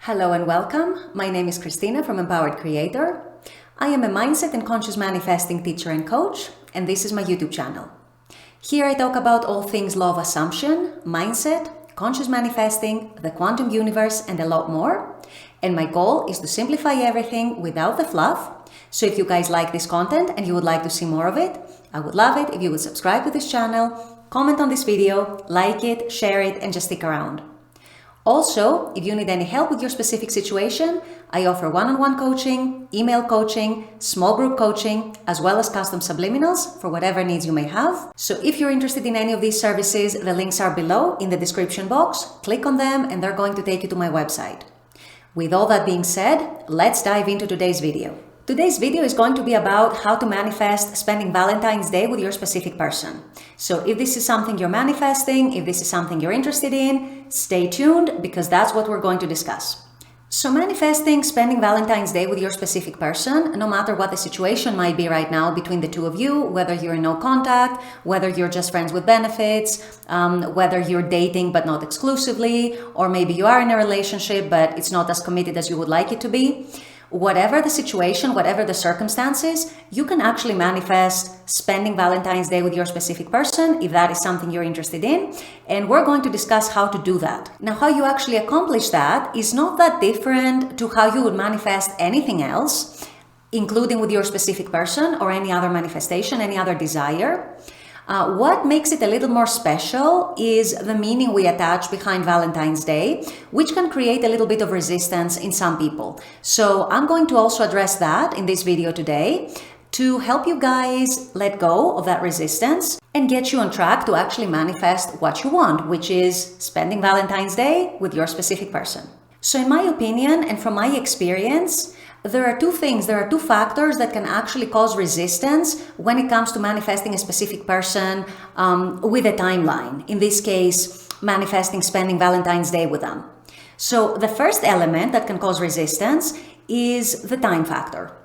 Hello and welcome. My name is Christina from Empowered Creator. I am a mindset and conscious manifesting teacher and coach, and this is my YouTube channel. Here I talk about all things law of assumption, mindset, conscious manifesting, the quantum universe, and a lot more. And my goal is to simplify everything without the fluff. So if you guys like this content and you would like to see more of it, I would love it if you would subscribe to this channel, comment on this video, like it, share it, and just stick around. Also, if you need any help with your specific situation, I offer one-on-one coaching, email coaching, small group coaching, as well as custom subliminals for whatever needs you may have. So if you're interested in any of these services, the links are below in the description box. Click on them and they're going to take you to my website. With all that being said, let's dive into today's video. Today's video is going to be about how to manifest spending Valentine's Day with your specific person. So if this is something you're manifesting, if this is something you're interested in, stay tuned because that's what we're going to discuss. So manifesting spending Valentine's Day with your specific person, no matter what the situation might be right now between the two of you, whether you're in no contact, whether you're just friends with benefits, whether you're dating but not exclusively, or maybe you are in a relationship but it's not as committed as you would like it to be. Whatever the situation, whatever the circumstances, you can actually manifest spending Valentine's Day with your specific person if that is something you're interested in. And we're going to discuss how to do that. Now, how you actually accomplish that is not that different to how you would manifest anything else, including with your specific person or any other manifestation, any other desire. What makes it a little more special is the meaning we attach behind Valentine's Day, which can create a little bit of resistance in some people. So I'm going to also address that in this video today to help you guys let go of that resistance and get you on track to actually manifest what you want, which is spending Valentine's Day with your specific person. So in my opinion and from my experience, there are two factors that can actually cause resistance when it comes to manifesting a specific person with a timeline. In this case, manifesting spending Valentine's Day with them. So the first element that can cause resistance is the time factor.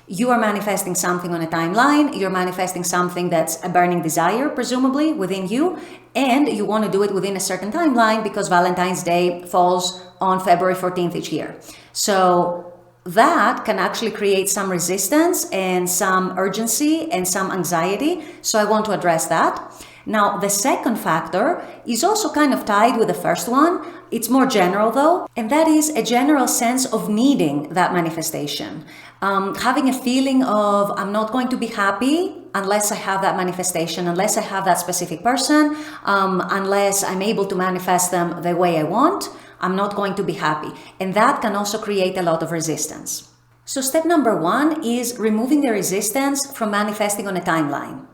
You are manifesting something on a timeline, you're manifesting something that's a burning desire, presumably, within you, and you want to do it within a certain timeline because Valentine's Day falls on February 14th each year. So that can actually create some resistance and some urgency and some anxiety. So I want to address that. Now, the second factor is also kind of tied with the first one. It's more general though, and that is a general sense of needing that manifestation. Having a feeling of I'm not going to be happy unless I have that manifestation, unless I have that specific person, unless I'm able to manifest them the way I want. I'm not going to be happy. And that can also create a lot of resistance. So step number one is removing the resistance from manifesting on a timeline.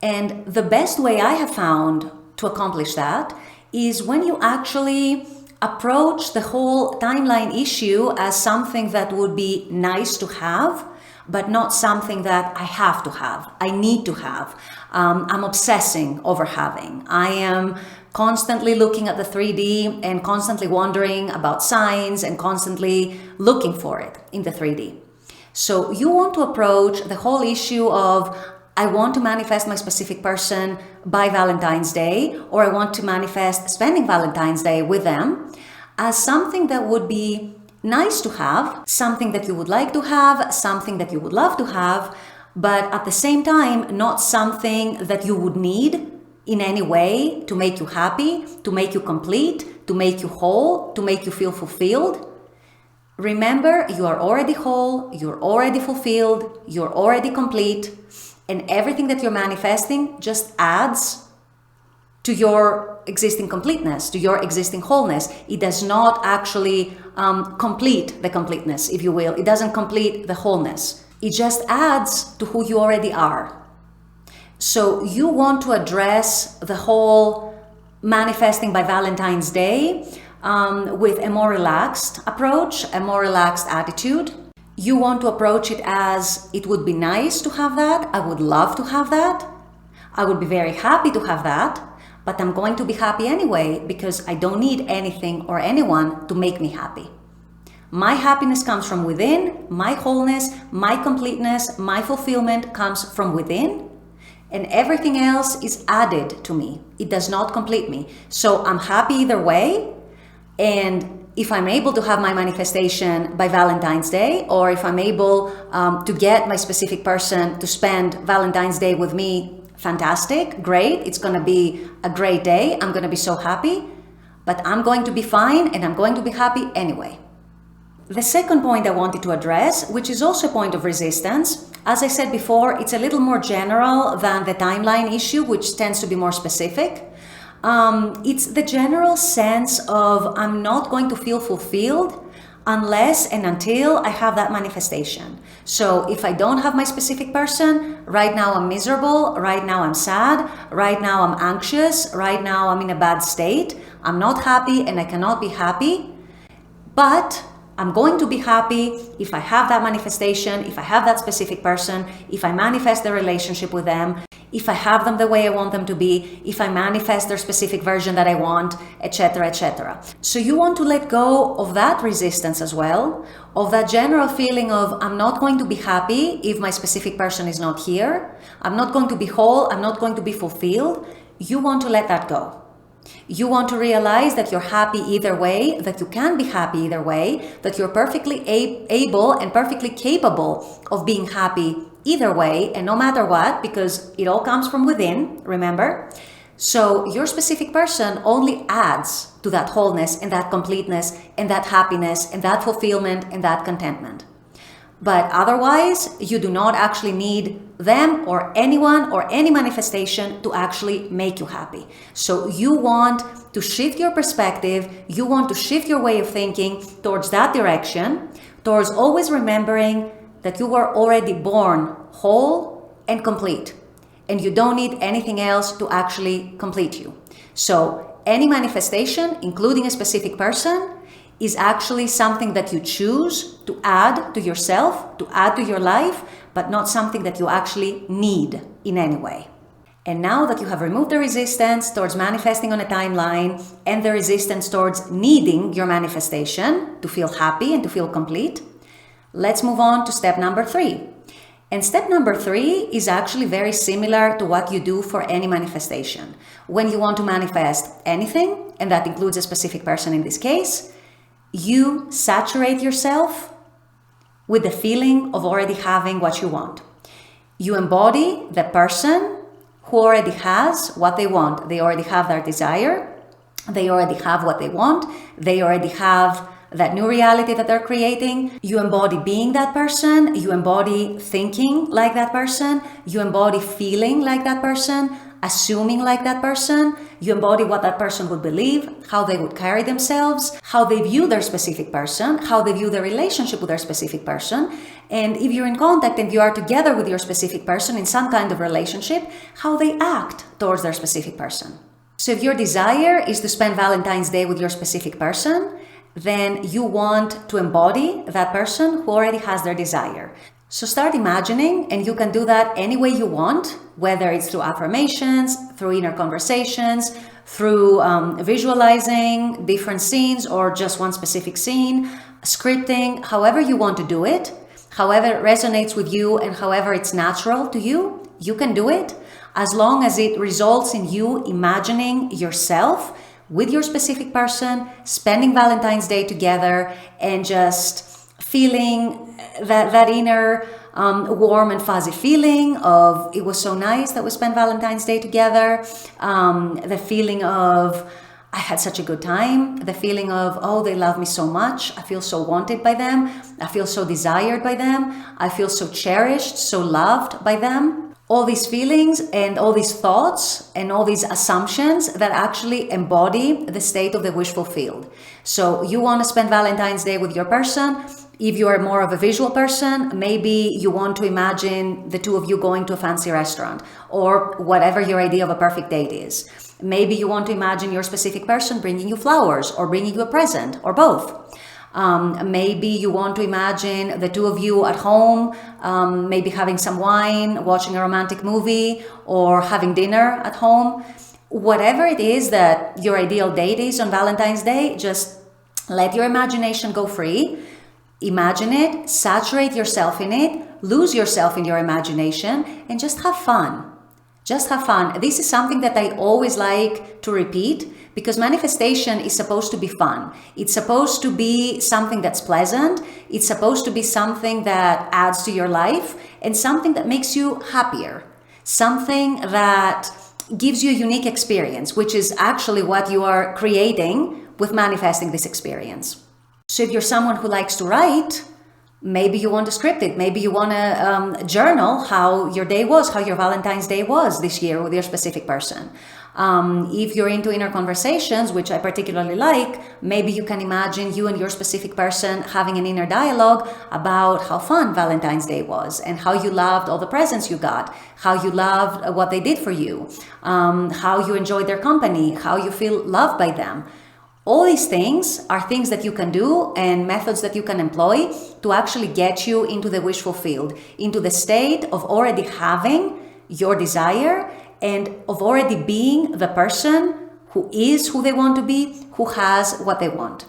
And the best way I have found to accomplish that is when you actually approach the whole timeline issue as something that would be nice to have, but not something that I have to have, I need to have. I'm obsessing over having. I am constantly looking at the 3D and constantly wondering about signs and constantly looking for it in the 3D. So you want to approach the whole issue of I want to manifest my specific person by Valentine's Day, or I want to manifest spending Valentine's Day with them as something that would be nice to have, something that you would like to have, something that you would love to have, but at the same time, not something that you would need in any way to make you happy, to make you complete, to make you whole, to make you feel fulfilled. Remember, you are already whole, you're already fulfilled, you're already complete, and everything that you're manifesting just adds to your existing completeness, to your existing wholeness. It does not actually complete the completeness, if you will. It doesn't complete the wholeness. It just adds to who you already are. So you want to address the whole manifesting by Valentine's Day with a more relaxed approach, a more relaxed attitude. You want to approach it as it would be nice to have that. I would love to have that. I would be very happy to have that, but I'm going to be happy anyway because I don't need anything or anyone to make me happy. My happiness comes from within, my wholeness, my completeness, my fulfillment comes from within. And everything else is added to me. It does not complete me. So I'm happy either way. And if I'm able to have my manifestation by Valentine's Day, or if I'm able to get my specific person to spend Valentine's Day with me, fantastic, great. It's going to be a great day. I'm going to be so happy, but I'm going to be fine and I'm going to be happy anyway. The second point I wanted to address, which is also a point of resistance, as I said before, it's a little more general than the timeline issue, which tends to be more specific. It's the general sense of I'm not going to feel fulfilled unless and until I have that manifestation. So if I don't have my specific person, right now I'm miserable, right now I'm sad, right now I'm anxious, right now I'm in a bad state, I'm not happy and I cannot be happy, but I'm going to be happy if I have that manifestation, if I have that specific person, if I manifest the relationship with them, if I have them the way I want them to be, if I manifest their specific version that I want, etc., etc. So you want to let go of that resistance as well, of that general feeling of I'm not going to be happy if my specific person is not here, I'm not going to be whole, I'm not going to be fulfilled. You want to let that go. You want to realize that you're happy either way, that you can be happy either way, that you're perfectly able and perfectly capable of being happy either way, and no matter what, because it all comes from within, remember? So your specific person only adds to that wholeness and that completeness and that happiness and that fulfillment and that contentment. But otherwise, you do not actually need them or anyone or any manifestation to actually make you happy. So you want to shift your perspective, you want to shift your way of thinking towards that direction, towards always remembering that you were already born whole and complete, and you don't need anything else to actually complete you. So any manifestation, including a specific person, is actually something that you choose to add to yourself, to add to your life, but not something that you actually need in any way. And now that you have removed the resistance towards manifesting on a timeline and the resistance towards needing your manifestation to feel happy and to feel complete, let's move on to step number 3. And step number 3 is actually very similar to what you do for any manifestation. When you want to manifest anything, and that includes a specific person in this case, you saturate yourself with the feeling of already having what you want. You embody the person who already has what they want. They already have their desire. They already have what they want. They already have that new reality that they're creating. You embody being that person. You embody thinking like that person. You embody feeling like that person, assuming like that person. You embody what that person would believe, how they would carry themselves, how they view their specific person, how they view their relationship with their specific person. And if you're in contact and you are together with your specific person in some kind of relationship, how they act towards their specific person. So if your desire is to spend Valentine's Day with your specific person, then you want to embody that person who already has their desire. So start imagining, and you can do that any way you want, whether it's through affirmations, through inner conversations, through visualizing different scenes or just one specific scene, scripting, however you want to do it, however it resonates with you and however it's natural to you, you can do it as long as it results in you imagining yourself with your specific person, spending Valentine's Day together and just feeling that inner warm and fuzzy feeling of it was so nice that we spent Valentine's Day together, the feeling of I had such a good time, the feeling of, oh, they love me so much, I feel so wanted by them, I feel so desired by them, I feel so cherished, so loved by them. All these feelings and all these thoughts and all these assumptions that actually embody the state of the wish fulfilled. So you want to spend Valentine's Day with your person. If you are more of a visual person, maybe you want to imagine the two of you going to a fancy restaurant or whatever your idea of a perfect date is. Maybe you want to imagine your specific person bringing you flowers or bringing you a present or both. Maybe you want to imagine the two of you at home, maybe having some wine, watching a romantic movie, or having dinner at home. Whatever it is that your ideal date is on Valentine's Day, just let your imagination go free. Imagine it, saturate yourself in it, lose yourself in your imagination, and just have fun. Just have fun. This is something that I always like to repeat because manifestation is supposed to be fun. It's supposed to be something that's pleasant. It's supposed to be something that adds to your life and something that makes you happier. Something that gives you a unique experience, which is actually what you are creating with manifesting this experience. So if you're someone who likes to write, maybe you want to script it. Maybe you want to journal how your day was, how your Valentine's Day was this year with your specific person. If you're into inner conversations, which I particularly like, maybe you can imagine you and your specific person having an inner dialogue about how fun Valentine's Day was and how you loved all the presents you got, how you loved what they did for you, how you enjoyed their company, how you feel loved by them. All these things are things that you can do and methods that you can employ to actually get you into the wish fulfilled, into the state of already having your desire and of already being the person who is who they want to be, who has what they want.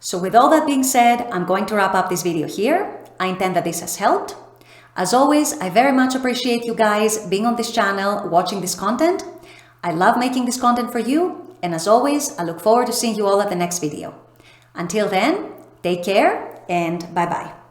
So with all that being said, I'm going to wrap up this video here. I intend that this has helped. As always, I very much appreciate you guys being on this channel, watching this content. I love making this content for you. And as always, I look forward to seeing you all at the next video. Until then, take care and bye-bye.